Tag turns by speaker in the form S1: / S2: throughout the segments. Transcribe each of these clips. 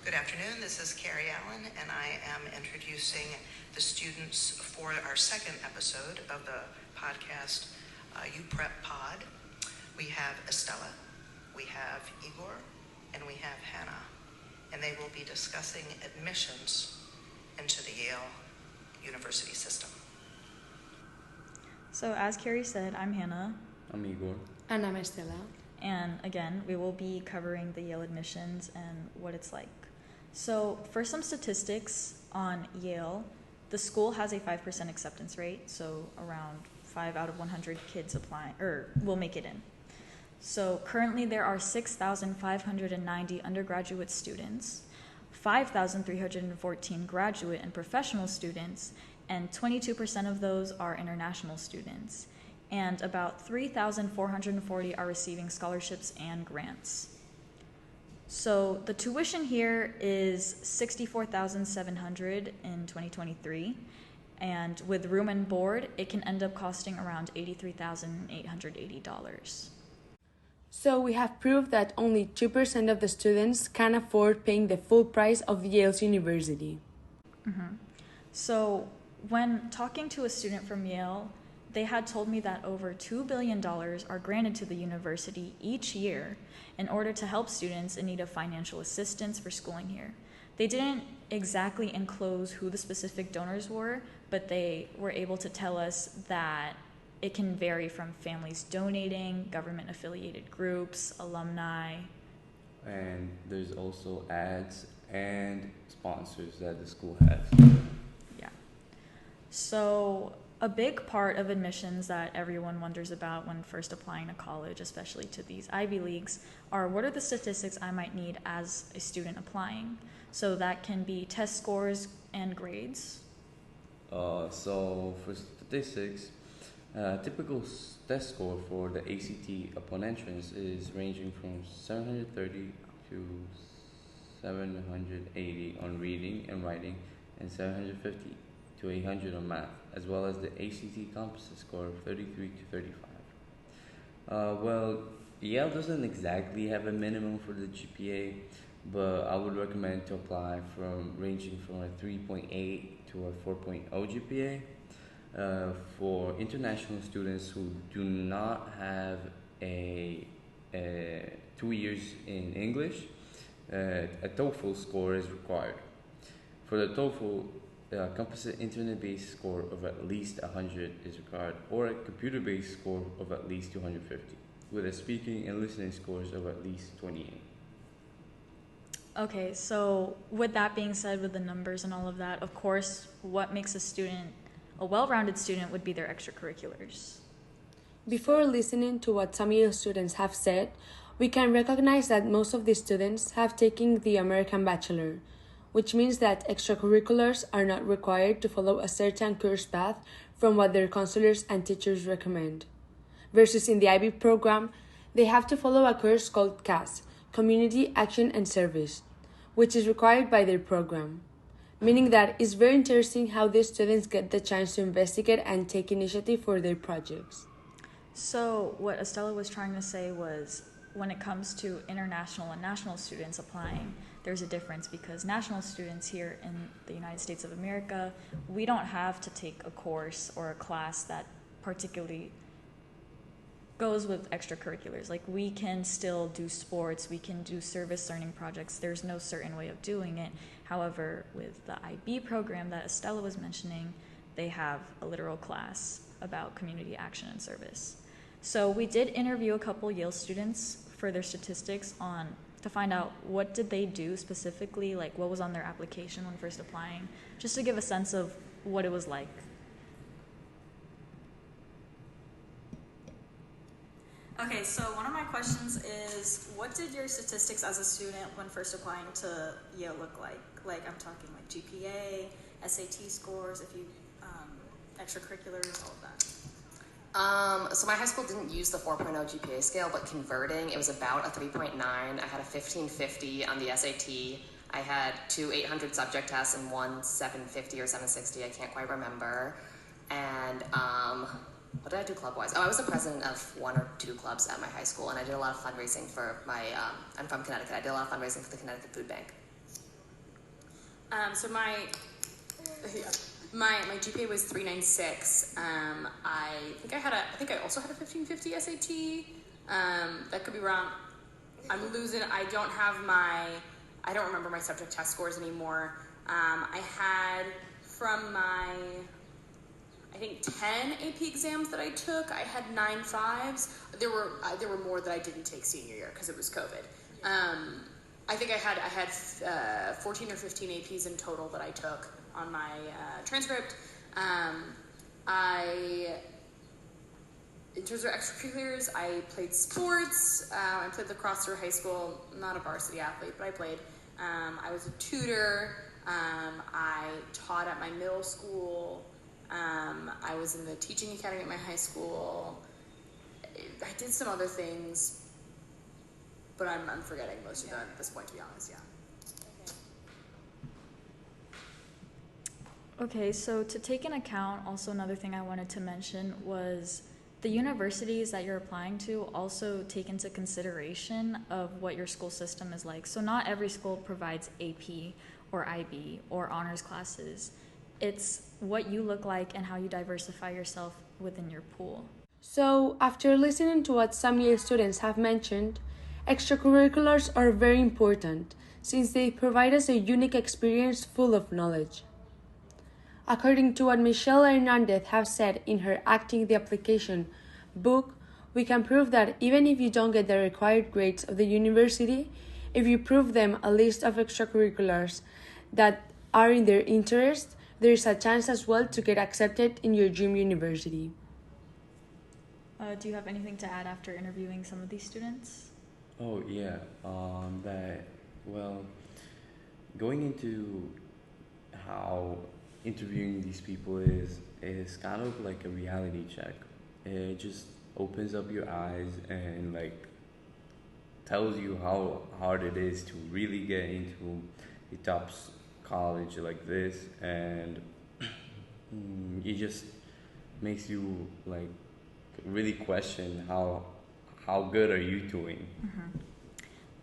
S1: Good afternoon, this is Carrie Allen, and I am introducing the students for our second episode of the podcast, UPrep Pod. We have Estella, we have Igor, and we have Hannah, and they will be discussing admissions into the Yale University system.
S2: So as Carrie said, I'm Hannah.
S3: I'm Igor.
S4: And I'm Estela.
S2: And again, we will be covering the Yale admissions and what it's like. So for some statistics on Yale, the school has a 5% acceptance rate, so around 5 out of 100 kids apply or will make it in. So currently there are 6,590 undergraduate students, 5,314 graduate and professional students, and 22% of those are international students. And about 3,440 are receiving scholarships and grants. So the tuition here is $64,700 in 2023, and with room and board, it can end up costing around $83,880.
S4: So we have proved that only 2% of the students can afford paying the full price of Yale's university.
S2: Mm-hmm. So when talking to a student from Yale, they had told me that over $2 billion are granted to the university each year in order to help students in need of financial assistance for schooling here. They didn't exactly enclose who the specific donors were, but they were able to tell us that it can vary from families donating, government-affiliated groups, alumni.
S3: And there's also ads and sponsors that the school has.
S2: Yeah. So a big part of admissions that everyone wonders about when first applying to college, especially to these Ivy Leagues, are what are the statistics I might need as a student applying? So that can be test scores and grades.
S3: So for statistics, typical test score for the ACT upon entrance is ranging from 730 to 780 on reading and writing, and 750 to 800 on math, as well as the ACT composite score of 33 to 35. Well, Yale doesn't exactly have a minimum for the GPA, but I would recommend to apply from ranging from a 3.8 to a 4.0 GPA. For international students who do not have a 2 years in English, a TOEFL score is required. For the TOEFL, a composite internet-based score of at least 100 is required, or a computer-based score of at least 250, with a speaking and listening scores of at least 28.
S2: Okay, so with that being said, with the numbers and all of that, of course, what makes a well-rounded student would be their extracurriculars.
S4: Before listening to what some Yale students have said, we can recognize that most of the students have taken the American Bachelor, which means that extracurriculars are not required to follow a certain course path from what their counselors and teachers recommend. Versus in the IB program, they have to follow a course called CAS, Community Action and Service, which is required by their program. Meaning that it's very interesting how these students get the chance to investigate and take initiative for their projects.
S2: So what Estella was trying to say was when it comes to international and national students applying, there's a difference because national students here in the United States of America, we don't have to take a course or a class that particularly goes with extracurriculars. Like we can still do sports, we can do service learning projects. There's no certain way of doing it. However, with the IB program that Estella was mentioning, they have a literal class about community action and service. So we did interview a couple Yale students for their statistics to find out what did they do specifically, like what was on their application when first applying, just to give a sense of what it was like.
S5: Okay, so one of my questions is, what did your statistics as a student when first applying to Yale look like? Like, I'm talking like GPA, SAT scores, if you, extracurriculars, all of that.
S6: So my high school didn't use the 4.0 GPA scale, but converting, it was about a 3.9. I had a 1550 on the SAT. I had 2 800 subject tests and 1 750 or 760, I can't quite remember. And what did I do club-wise? Oh, I was the president of 1 or 2 clubs at my high school, and I did a lot of fundraising for my, I'm from Connecticut, I did a lot of fundraising for the Connecticut Food Bank.
S7: So my GPA was 396. I think I also had a 1550 SAT. That could be wrong. I'm losing. I don't remember my subject test scores anymore. I had from my, I think 10 AP exams that I took, I had 9 5s. There were more that I didn't take senior year because it was COVID. I think I had 14 or 15 APs in total that I took on my transcript. In terms of extracurriculars, I played sports. I played lacrosse through high school. Not a varsity athlete, but I played. I was a tutor. I taught at my middle school. I was in the teaching academy at my high school. I did some other things, but I'm forgetting most of them at this point, to be honest, yeah.
S2: Okay, so to take into account, also another thing I wanted to mention was the universities that you're applying to also take into consideration of what your school system is like. So not every school provides AP or IB or honors classes. It's what you look like and how you diversify yourself within your pool.
S4: So, after listening to what some Yale students have mentioned, extracurriculars are very important since they provide us a unique experience full of knowledge. According to what Michelle Hernandez has said in her Acting the Application book, we can prove that even if you don't get the required grades of the university, if you prove them a list of extracurriculars that are in their interest, there is a chance as well to get accepted in your dream university.
S2: Do you have anything to add after interviewing some of these students?
S3: Oh yeah, going into how interviewing these people is kind of like a reality check. It just opens up your eyes and like tells you how hard it is to really get into a top college like this, and it just makes you like really question how good are you doing.
S2: Mm-hmm.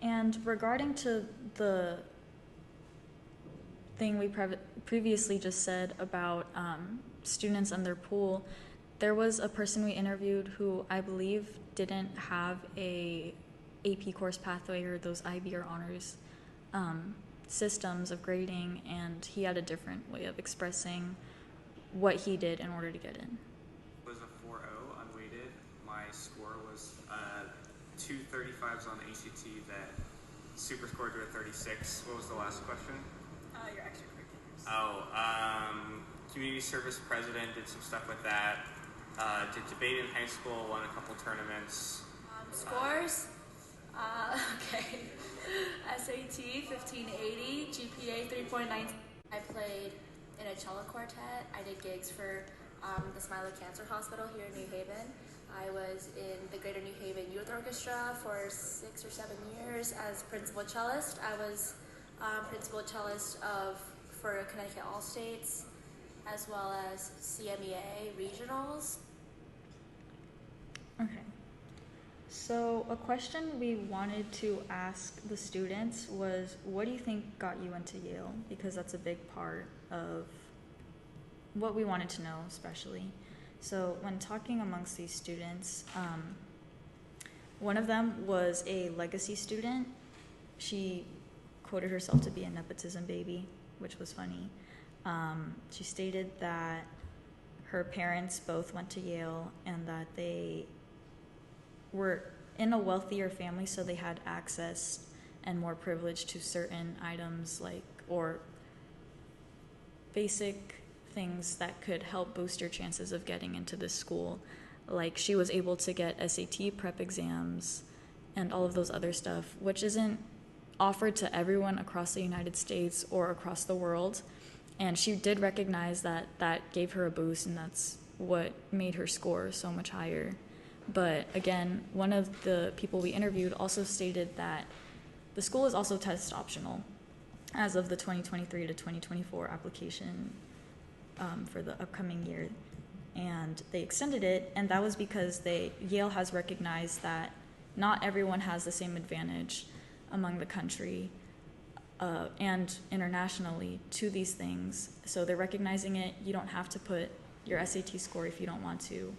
S2: And regarding to the thing we previously just said about students and their pool, there was a person we interviewed who I believe didn't have a AP course pathway or those IB or honors systems of grading, and he had a different way of expressing what he did in order to get in.
S8: It was a 4.0 unweighted. My score was 2 35s on ACT that super scored to a 36. What was the last question?
S5: Your extracurriculars.
S8: Community service president, did some stuff with that. Did debate in high school, won a couple tournaments.
S9: Scores? Okay. SAT 1580, GPA 3.9. I played in a cello quartet. I did gigs for the Smiley Cancer Hospital here in New Haven. I was in the Greater New Haven Youth Orchestra for 6 or 7 years as principal cellist. I was principal cellist for Connecticut All States, as well as CMEA regionals.
S2: Okay. So a question we wanted to ask the students was, what do you think got you into Yale? Because that's a big part of what we wanted to know, especially. So when talking amongst these students, one of them was a legacy student. She quoted herself to be a nepotism baby, which was funny. She stated that her parents both went to Yale and that they were in a wealthier family, so they had access and more privilege to certain items or basic things that could help boost your chances of getting into this school. Like she was able to get SAT prep exams and all of those other stuff, which isn't offered to everyone across the United States or across the world. And she did recognize that that gave her a boost, and that's what made her score so much higher. But again, one of the people we interviewed also stated that the school is also test optional as of the 2023 to 2024 application for the upcoming year. And they extended it, and that was because Yale has recognized that not everyone has the same advantage among the country and internationally to these things. So they're recognizing it. You don't have to put your SAT score if you don't want to.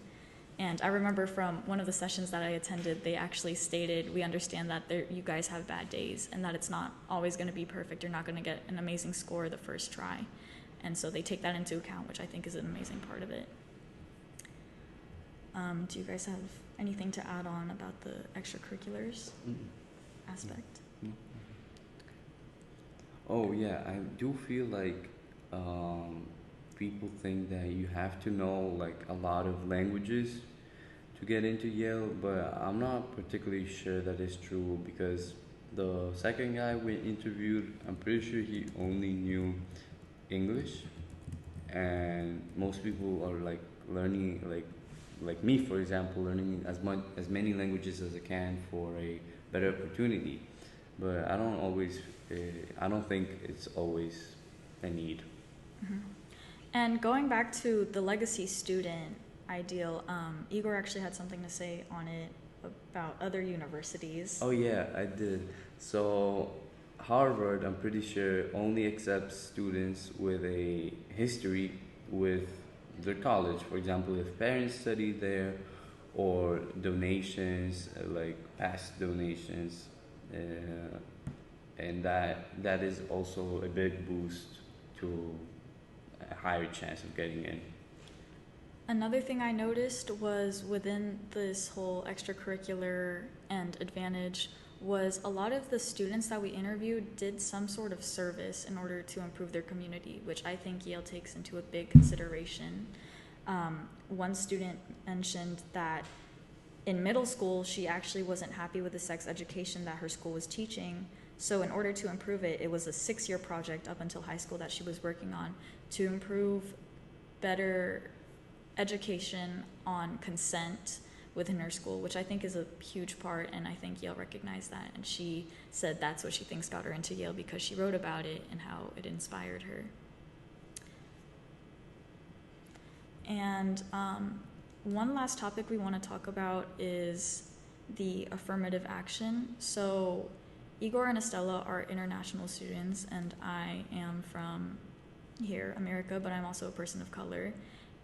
S2: And I remember from one of the sessions that I attended, they actually stated, we understand that you guys have bad days and that it's not always going to be perfect. You're not going to get an amazing score the first try. And so they take that into account, which I think is an amazing part of it. Do you guys have anything to add on about the extracurriculars aspect?
S3: Oh yeah, I do feel like people think that you have to know like a lot of languages to get into Yale, but I'm not particularly sure that is true, because the second guy we interviewed, I'm pretty sure he only knew English, and most people are like learning like me, for example, learning as many languages as I can for a better opportunity. But I don't think it's always a need.
S2: Mm-hmm. And going back to the legacy student ideal, Igor actually had something to say on it about other universities.
S3: Oh yeah, I did. So Harvard, I'm pretty sure, only accepts students with a history with their college. For example, if parents study there, or donations, like past donations, and that is also a big boost to a higher chance of getting in.
S2: Another thing I noticed was within this whole extracurricular and advantage was a lot of the students that we interviewed did some sort of service in order to improve their community, which I think Yale takes into a big consideration. One student mentioned that in middle school, she actually wasn't happy with the sex education that her school was teaching. So in order to improve it, it was a 6-year project up until high school that she was working on to improve better education on consent within her school, which I think is a huge part, and I think Yale recognized that. And she said that's what she thinks got her into Yale, because she wrote about it and how it inspired her. And one last topic we want to talk about is the affirmative action. So Igor and Estella are international students, and I am from here, America, but I'm also a person of color.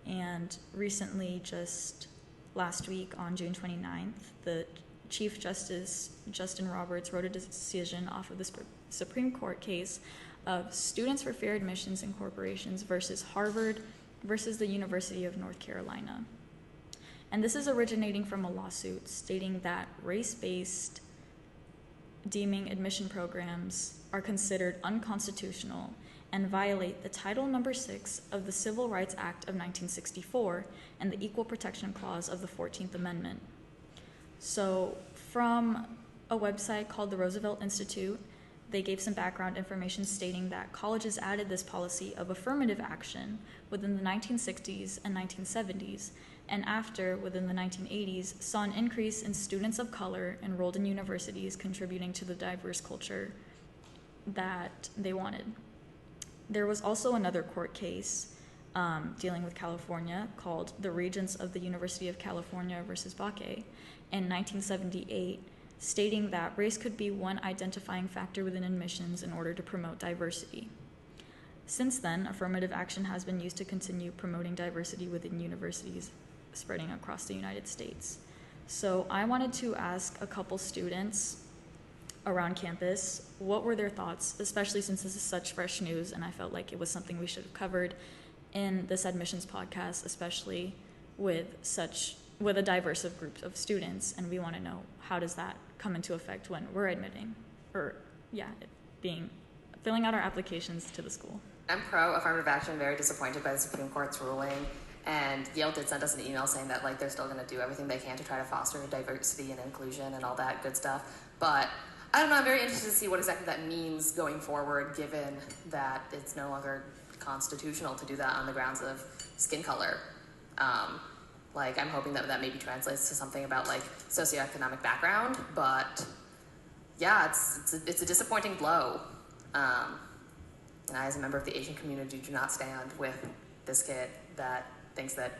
S2: And recently, just last week on June 29th, the Chief Justice Justin Roberts wrote a decision off of the Supreme Court case of Students for Fair Admissions and Corporations versus Harvard versus the University of North Carolina. And this is originating from a lawsuit stating that race-based deeming admission programs are considered unconstitutional and violate the Title No. 6 of the Civil Rights Act of 1964 and the Equal Protection Clause of the 14th Amendment. So from a website called the Roosevelt Institute, they gave some background information stating that colleges added this policy of affirmative action within the 1960s and 1970s, and after, within the 1980s, saw an increase in students of color enrolled in universities, contributing to the diverse culture that they wanted. There was also another court case dealing with California called the Regents of the University of California versus Bakke in 1978, stating that race could be one identifying factor within admissions in order to promote diversity. Since then, affirmative action has been used to continue promoting diversity within universities spreading across the United States. So I wanted to ask a couple students around campus what were their thoughts, especially since this is such fresh news, and I felt like it was something we should have covered in this admissions podcast, especially with a diverse group of students, and we want to know how does that come into effect when we're admitting, filling out our applications to the school.
S6: I'm pro affirmative action, very disappointed by the Supreme Court's ruling. And Yale did send us an email saying that they're still going to do everything they can to try to foster diversity and inclusion and all that good stuff. But I don't know, I'm very interested to see what exactly that means going forward, given that it's no longer constitutional to do that on the grounds of skin color. I'm hoping that maybe translates to something about socioeconomic background, but yeah, it's a disappointing blow. And I, as a member of the Asian community, do not stand with this kid that thinks that,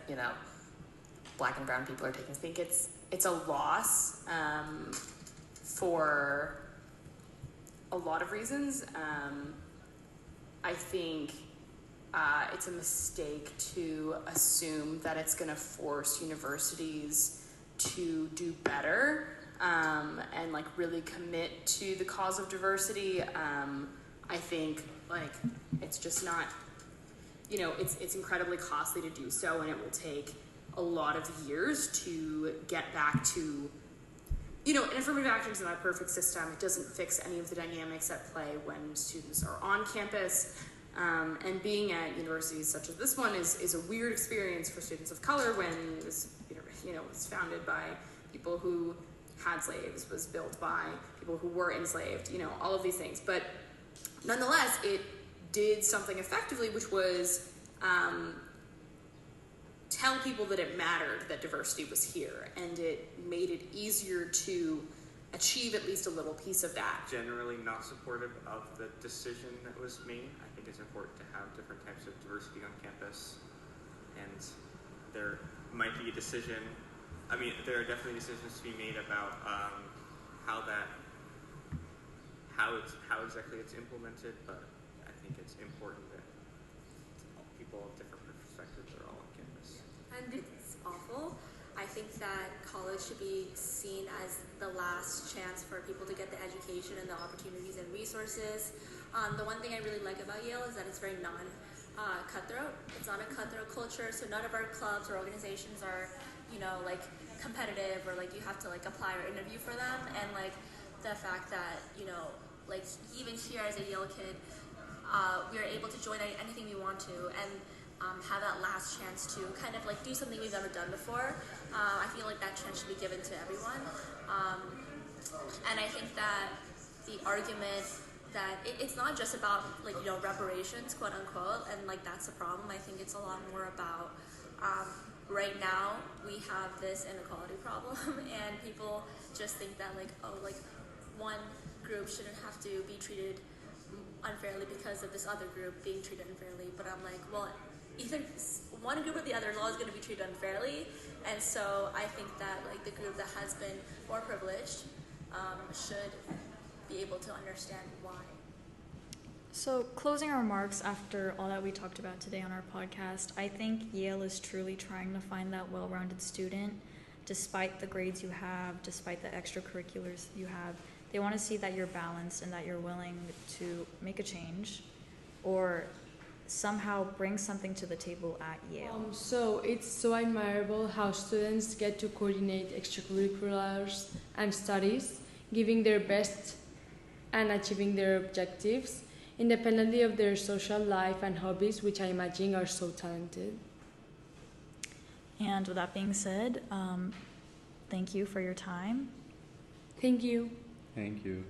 S6: black and brown people are taking.
S7: I think it's a loss for a lot of reasons. I think it's a mistake to assume that it's going to force universities to do better and like really commit to the cause of diversity. I think like it's just not, you know, it's incredibly costly to do so, and it will take a lot of years to get back to, you know, an affirmative action is not a perfect system. It doesn't fix any of the dynamics at play when students are on campus. And being at universities such as this one is a weird experience for students of color when it was, you know, was founded by people who had slaves, was built by people who were enslaved, you know, all of these things. But nonetheless, it did something effectively, which was tell people that it mattered that diversity was here, and it made it easier to achieve at least a little piece of that.
S8: Generally not supportive of the decision that was made. I think it's important to have different types of diversity on campus, and there might be a decision. I mean, there are definitely decisions to be made about how exactly it's implemented, but I think it's important that people of different perspectives are all on campus.
S9: And it's awful. I think that college should be seen as the last chance for people to get the education and the opportunities and resources. The one thing I really like about Yale is that it's very non-cutthroat. It's not a cutthroat culture, so none of our clubs or organizations are, you know, like competitive or like you have to like apply or interview for them. And like the fact that, you know, like even here as a Yale kid, we are able to join anything we want to and have that last chance to kind of like do something we've never done before. I feel like that chance should be given to everyone. And I think that the argument that it's not just about like, you know, reparations, quote unquote, and like that's the problem. I think it's a lot more about right now we have this inequality problem and people just think that like, oh, like one group shouldn't have to be treated unfairly because of this other group being treated unfairly. But I'm like, well, either one group or the other is always going to be treated unfairly, and so I think that like the group that has been more privileged should be able to understand why.
S2: So, closing remarks after all that we talked about today on our podcast, I think Yale is truly trying to find that well-rounded student, despite the grades you have, despite the extracurriculars you have. They want to see that you're balanced and that you're willing to make a change or somehow bring something to the table at Yale.
S4: So it's so admirable how students get to coordinate extracurriculars and studies, giving their best and achieving their objectives, independently of their social life and hobbies, which I imagine are so talented.
S2: And with that being said, thank you for your time.
S4: Thank you.
S3: Thank you.